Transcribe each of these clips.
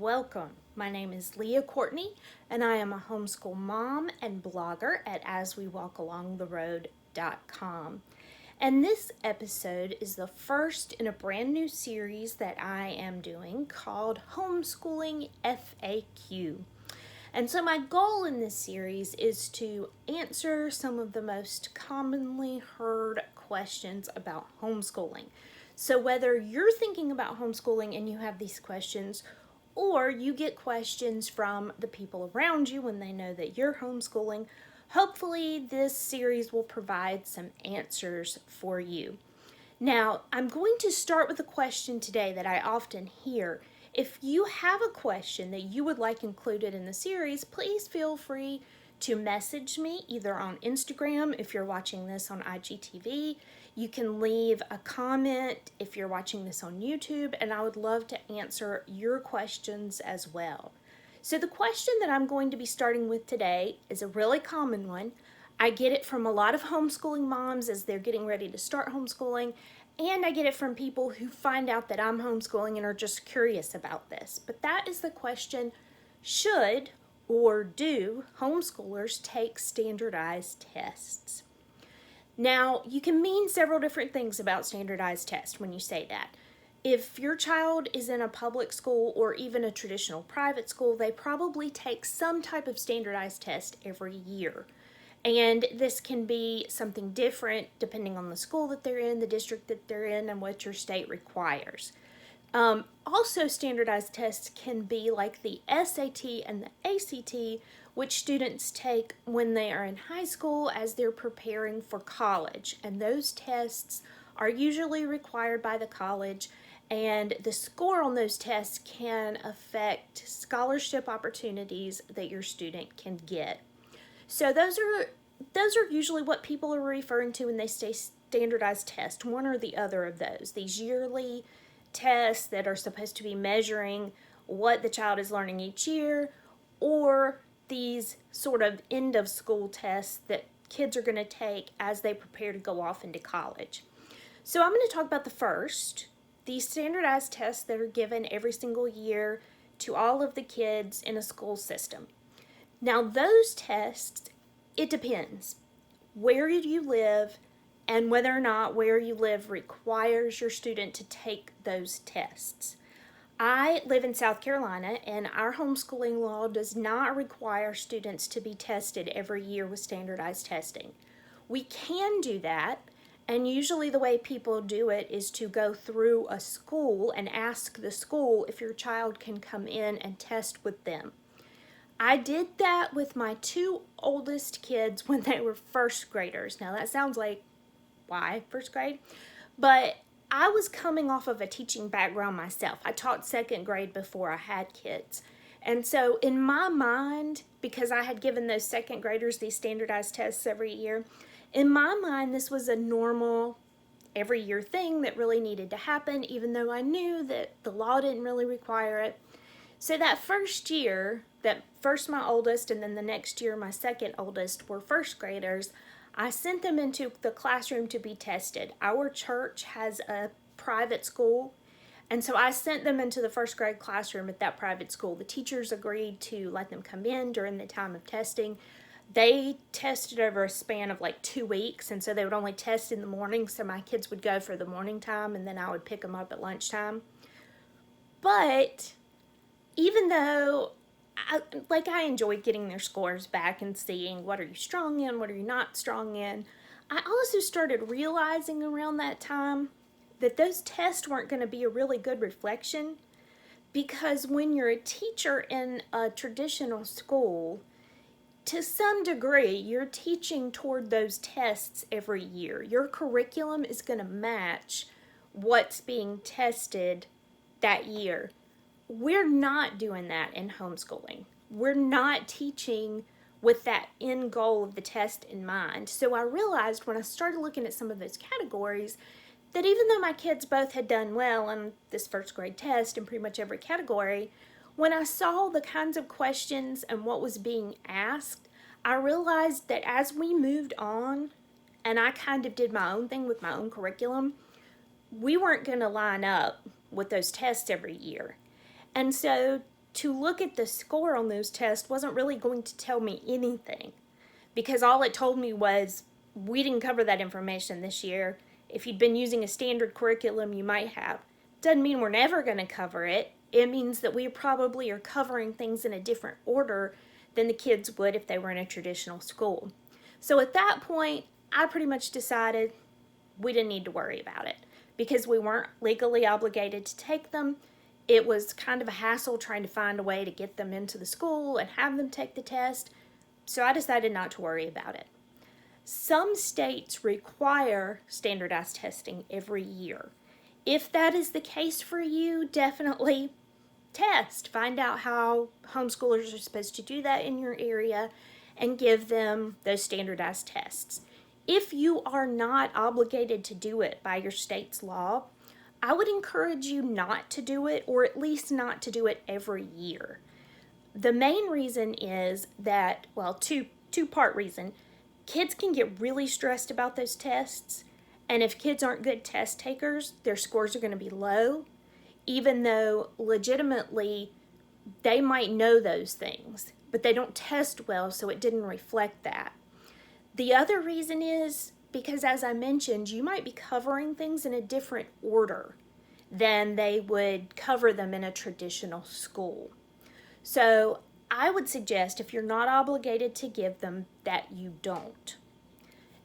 Welcome. My name is Leah Courtney, and I am a homeschool mom and blogger at aswewalkalongtheroad.com. And this episode is the first in a brand new series that I am doing called Homeschooling FAQ. And so my goal in this series is to answer some of the most commonly heard questions about homeschooling. So whether you're thinking about homeschooling and you have these questions, or you get questions from the people around you when they know that you're homeschooling, hopefully this series will provide some answers for you. Now, I'm going to start with a question today that I often hear. If you have a question that you would like included in the series, please feel free to message me either on Instagram if you're watching this on IGTV. You can leave a comment if you're watching this on YouTube, and I would love to answer your questions as well. So the question that I'm going to be starting with today is a really common one. I get it from a lot of homeschooling moms as they're getting ready to start homeschooling, and I get it from people who find out that I'm homeschooling and are just curious about this. But that is the question: should or do homeschoolers take standardized tests? Now, you can mean several different things about standardized tests when you say that. If your child is in a public school or even a traditional private school, they probably take some type of standardized test every year. And this can be something different depending on the school that they're in, the district that they're in, and what your state requires. Also, standardized tests can be like the SAT and the ACT, which students take when they are in high school as they're preparing for college. And those tests are usually required by the college, and the score on those tests can affect scholarship opportunities that your student can get. So those are usually what people are referring to when they say standardized test, one or the other of those. These yearly tests that are supposed to be measuring what the child is learning each year, or these sort of end of school tests that kids are going to take as they prepare to go off into college. So I'm going to talk about the first, these standardized tests that are given every single year to all of the kids in a school system. Now those tests, it depends where you live and whether or not where you live requires your student to take those tests. I live in South Carolina, and our homeschooling law does not require students to be tested every year with standardized testing. We can do that, and usually the way people do it is to go through a school and ask the school if your child can come in and test with them. I did that with my two oldest kids when they were first graders. Now that sounds like, why first grade? But I was coming off of a teaching background myself. I taught second grade before I had kids. And so in my mind, because I had given those second graders these standardized tests every year, in my mind this was a normal every year thing that really needed to happen, even though I knew that the law didn't really require it. So that first year, that first my oldest and then the next year my second oldest were first graders, I sent them into the classroom to be tested. Our church has a private school, and so I sent them into the first grade classroom at that private school. The teachers agreed to let them come in during the time of testing. They tested over a span of like 2 weeks, and so they would only test in the morning, so my kids would go for the morning time, and then I would pick them up at lunchtime. But even though I enjoyed getting their scores back and seeing what are you strong in, what are you not strong in, I also started realizing around that time that those tests weren't going to be a really good reflection, because when you're a teacher in a traditional school, to some degree, you're teaching toward those tests every year. Your curriculum is going to match what's being tested that year. We're not doing that in homeschooling. We're not teaching with that end goal of the test in mind. So I realized when I started looking at some of those categories that even though my kids both had done well on this first grade test in pretty much every category, when I saw the kinds of questions and what was being asked, I realized that as we moved on and I kind of did my own thing with my own curriculum, we weren't going to line up with those tests every year. And so to look at the score on those tests wasn't really going to tell me anything, because all it told me was, we didn't cover that information this year. If you'd been using a standard curriculum, you might have. Doesn't mean we're never going to cover it. It means that we probably are covering things in a different order than the kids would if they were in a traditional school. So at that point, I pretty much decided we didn't need to worry about it because we weren't legally obligated to take them. It was kind of a hassle trying to find a way to get them into the school and have them take the test. So I decided not to worry about it. Some states require standardized testing every year. If that is the case for you, definitely test. Find out how homeschoolers are supposed to do that in your area and give them those standardized tests. If you are not obligated to do it by your state's law, I would encourage you not to do it, or at least not to do it every year. The main reason is that, well, two-part reason. Kids can get really stressed about those tests, and if kids aren't good test takers, their scores are going to be low, even though legitimately they might know those things, but they don't test well, so it didn't reflect that. The other reason is because, as I mentioned, you might be covering things in a different order than they would cover them in a traditional school. So I would suggest, if you're not obligated to give them, that you don't.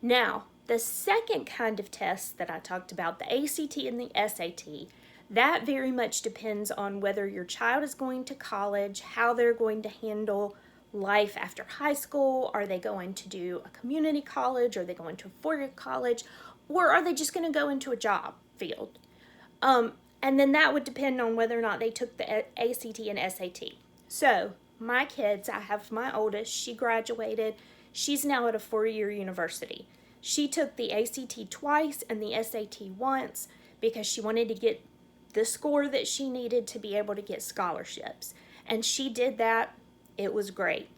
Now, the second kind of test that I talked about, the ACT and the SAT, that very much depends on whether your child is going to college, how they're going to handle life after high school. Are they going to do a community college? Are they going to a four-year college? Or are they just going to go into a job field? And then that would depend on whether or not they took the ACT and SAT. So my kids, I have my oldest, she graduated. She's now at a four-year university. She took the ACT twice and the SAT once because she wanted to get the score that she needed to be able to get scholarships. And she did that. It was great.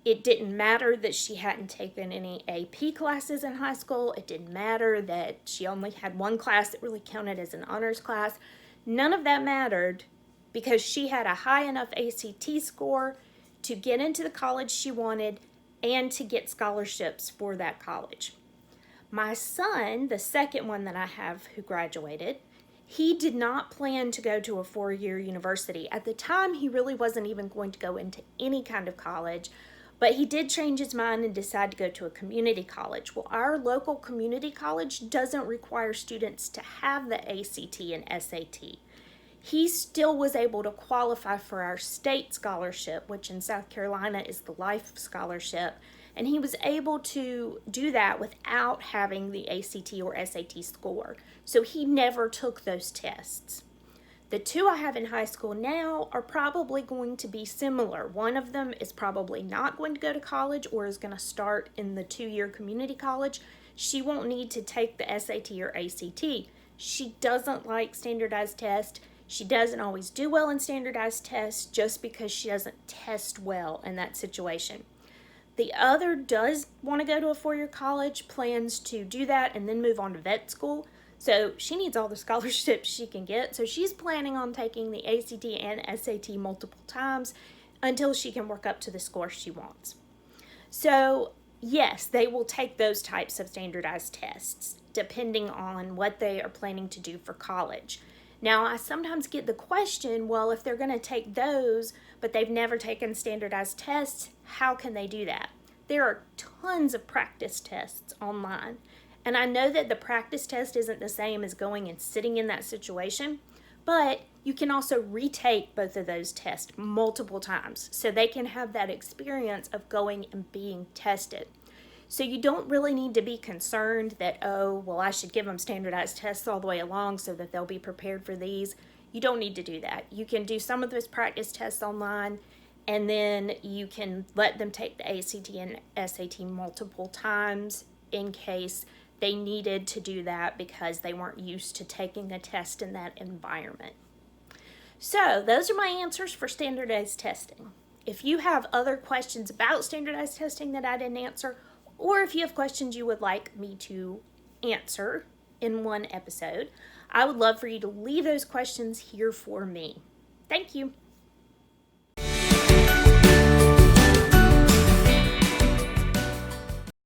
It didn't matter that she hadn't taken any AP classes in high school. It didn't matter that she only had one class that really counted as an honors class. None of that mattered because she had a high enough ACT score to get into the college she wanted and to get scholarships for that college. My son, the second one that I have who graduated, he did not plan to go to a four-year university. At the time, he really wasn't even going to go into any kind of college, but he did change his mind and decide to go to a community college. Well, our local community college doesn't require students to have the ACT and SAT. He still was able to qualify for our state scholarship, which in South Carolina is the Life Scholarship, and he was able to do that without having the ACT or SAT score. So he never took those tests. The two I have in high school now are probably going to be similar. One of them is probably not going to go to college or is going to start in the two-year community college. She won't need to take the SAT or ACT. She doesn't like standardized tests. She doesn't always do well in standardized tests just because she doesn't test well in that situation. The other does want to go to a four-year college, plans to do that and then move on to vet school. So she needs all the scholarships she can get. So she's planning on taking the ACT and SAT multiple times until she can work up to the score she wants. So yes, they will take those types of standardized tests depending on what they are planning to do for college. Now, I sometimes get the question, well, if they're going to take those, but they've never taken standardized tests, how can they do that? There are tons of practice tests online. And I know that the practice test isn't the same as going and sitting in that situation, but you can also retake both of those tests multiple times so they can have that experience of going and being tested. So you don't really need to be concerned that, oh, well, I should give them standardized tests all the way along so that they'll be prepared for these. You don't need to do that. You can do some of those practice tests online, and then you can let them take the ACT and SAT multiple times in case they needed to do that because they weren't used to taking a test in that environment. So those are my answers for standardized testing. If you have other questions about standardized testing that I didn't answer, or if you have questions you would like me to answer in one episode, I would love for you to leave those questions here for me. Thank you.